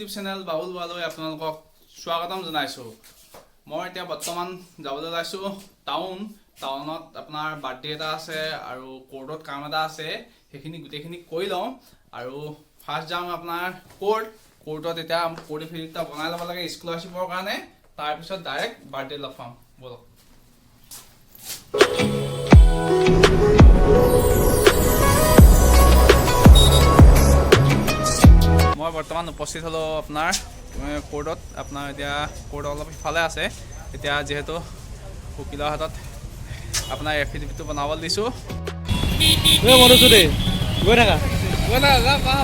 YouTube channel Babul বালৈ আপোনালোকক স্বাগতম জনাইছো। মই এতিয়া বৰ্তমান যাবলৈ ওলাইছো টাউনত আপোনাৰ বাৰ্থডে এটা আছে আৰু কোৰ্টত কাম এটা আছে, সেইখিনি গোটেইখিনি কৰি লওঁ আৰু ফাৰ্ষ্ট যাম আপোনাৰ কোৰ্টত। এতিয়া কোৰ্ট এফিডেভিট বনাই ল'ব লাগে স্কলাৰশ্বিপৰ কাৰণে, তাৰপিছত ডাইৰেক্ট বাৰ্থডে লগ পাম। বলক। মই বৰ্তমান উপস্থিত হলো আপোনাৰ কোৰ্টত। আপোনাৰ এতিয়া কোৰ্ট অলপ ইফালে আছে। এতিয়া যিহেতু উকিলৰ হাতত আপোনাৰ এফিডেভিটটো বনাবলৈ দিছোঁ। গৈ থাকা যা পাহ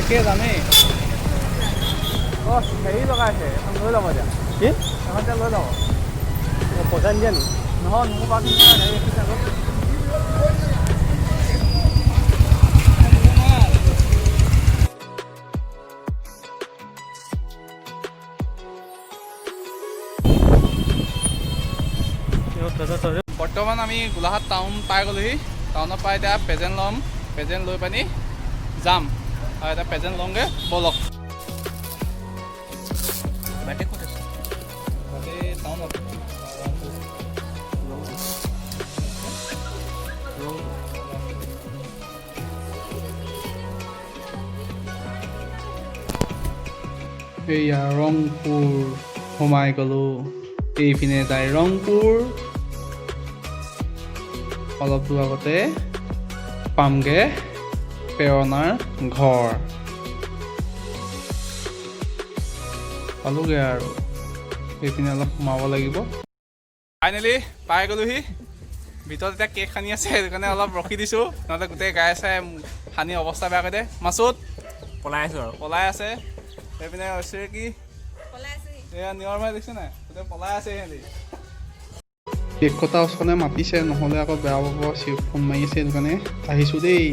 একে জানেই। হেৰি লগাইছে এখন লৈ যাব এতিয়া। কি এখন এতিয়া লৈ যাব পইচা নিদিয়া নি? নহয় মোৰ পাছ বৰ্তমান আমি গোলাঘাট টাউন পাই গ'লোহি। টাউনত পাই এতিয়া প্ৰেজেণ্ট ল'ম, প্ৰেজেণ্ট লৈ পানি যাম আৰু এটা প্ৰেজেণ্ট লওঁগৈ। বলক। বাৰ্থডে ক'ত আছে? বাৰ্থডে টাউনত। এইয়া ৰংপুৰ সোমাই গ'লোঁ। এইপিনে যায় ৰংপুৰ। অলপ দূৰ আগতে পামগৈ প্ৰেৰণাৰ ঘৰ। পালোগৈ আৰু এইপিনে অলপ সোমাব লাগিব। ফাইনেলি পাই গ'লোহি। ভিতৰত এতিয়া কেক সানি আছে, সেইটো কাৰণে অলপ ৰখি দিছোঁ, নহ'লে গোটেই গাই চাই সানি অৱস্থা বেয়া কৰি দে। মাছুত পলাই আছে। এইপিনে হৈছে কি এয়া নিয়ৰ ভাই দেখিছে নাই, গোটেই পলাই আছে সিহঁতি। কেক কটা ওচৰলৈ মাতিছে, নহ'লে আকৌ বেয়া পাব। ফোন মাৰি আছে, সেইটো কাৰণে আহিছোঁ দেই।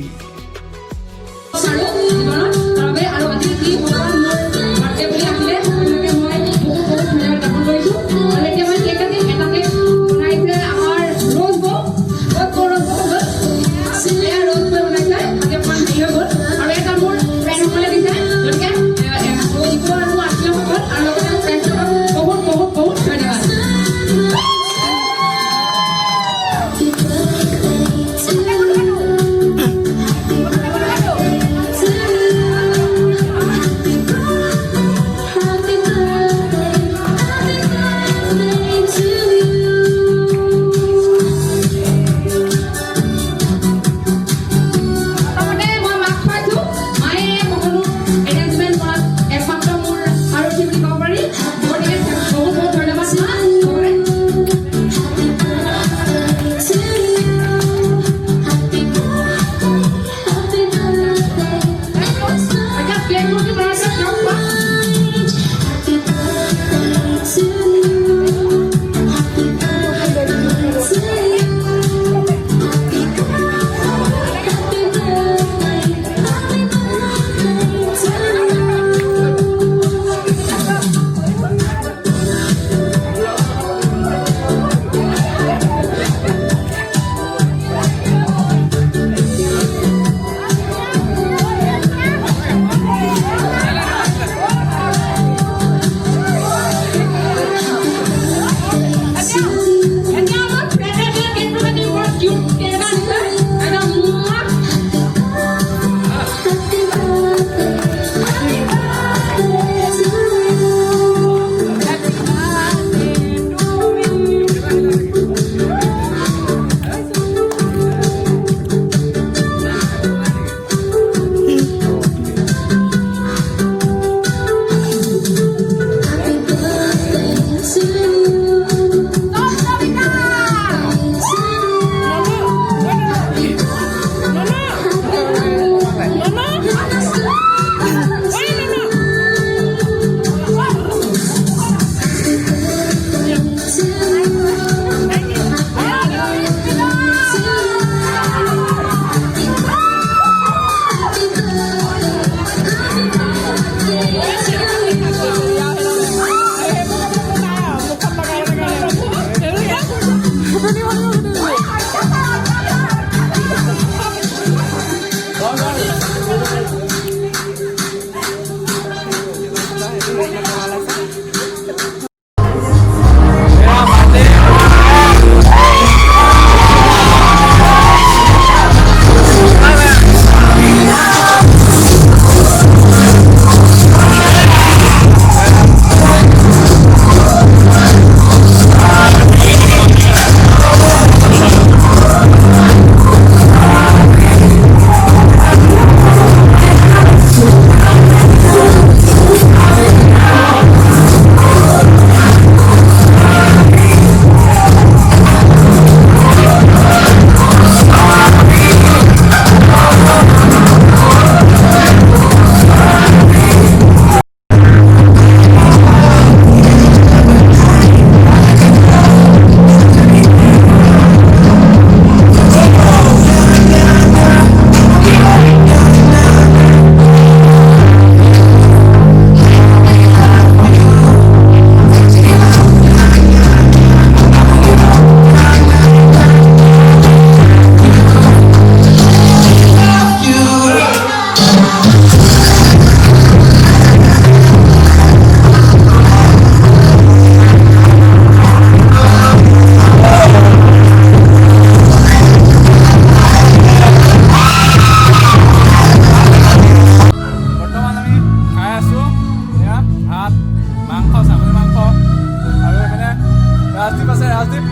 ৰাজীৱ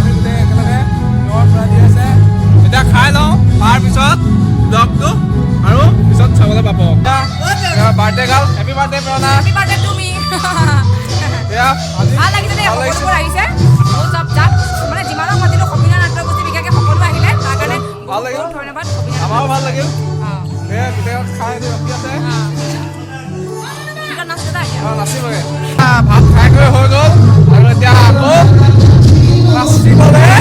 গোটেই একেলগে ঘৰৰ পৰা দি আছে এতিয়া খাই লওঁ তাৰপিছত ব্লগটো আৰু পিছত চাবলৈ পাব বাৰ্থডে গাল হেপী বাৰ্থডে প্ৰেৰণা হেপী বাৰ্থডে টু মি ভাল লাগিছে দেই সকলোবোৰ আহিছে বহুত যাক মানে যিমানক মাতিলোঁ সবিনা নাট্যগোষ্ঠী বিশেষকৈ সকলো আহিলে তাৰ কাৰণে ভাল লাগিল ধন্যবাদ আমাৰো ভাল লাগিল গোটেই খাই ৰখি আছে নাচিবগে ভাত খাই কৰি হৈ গ'ল আৰু এতিয়া আকৌ নাচিবলৈ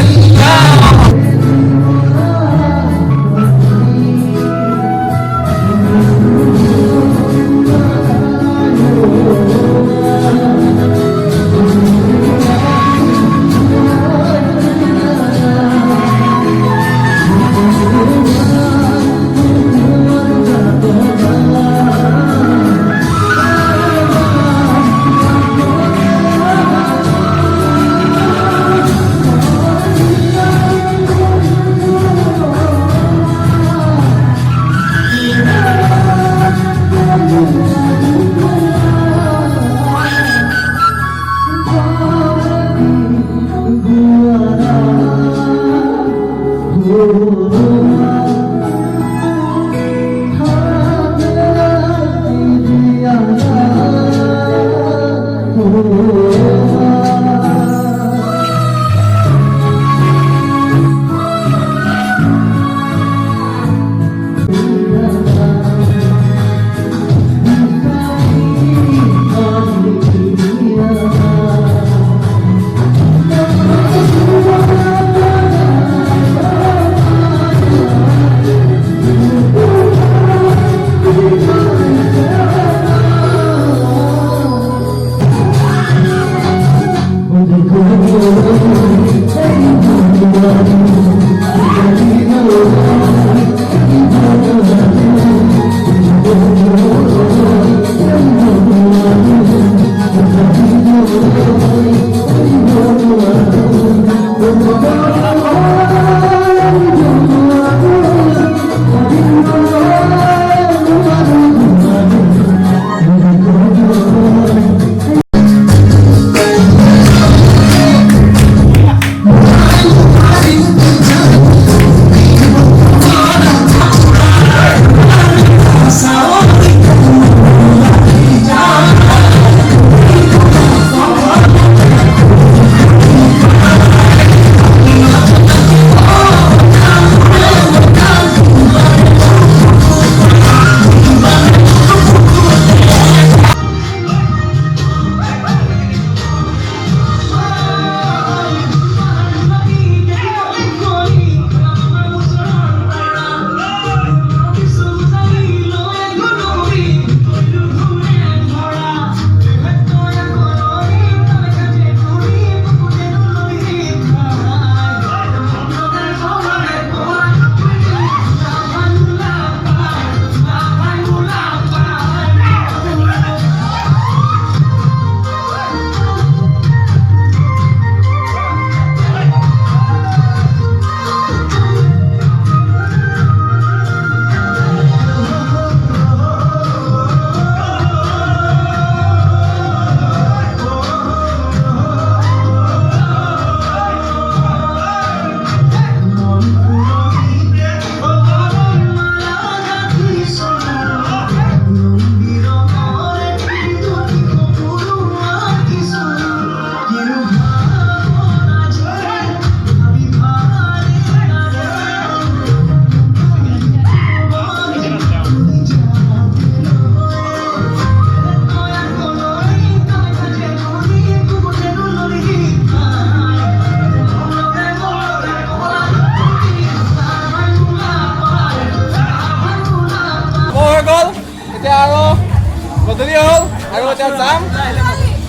গধূলি হ'ল আৰু এতিয়া যাম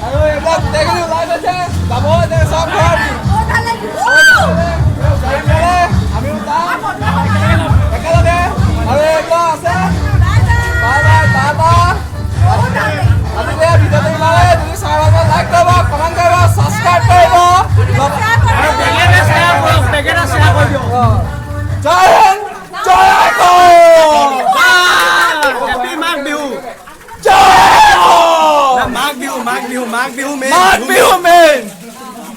আৰু এইবিলাক গোটেইখিনি ওলাই গৈছে যাব এতিয়া চব ঘৰত আমিও যাম একেলগে আৰু এইবিলাক আছে বাই বাই টাটা আজিলৈ ভিডিঅ'টো ইমানেই যদি চাই ভাল পায় লাইক কৰিব কমেণ্ট কৰিব ছাবস্ক্ৰাইব কৰিব জয় হিন্দ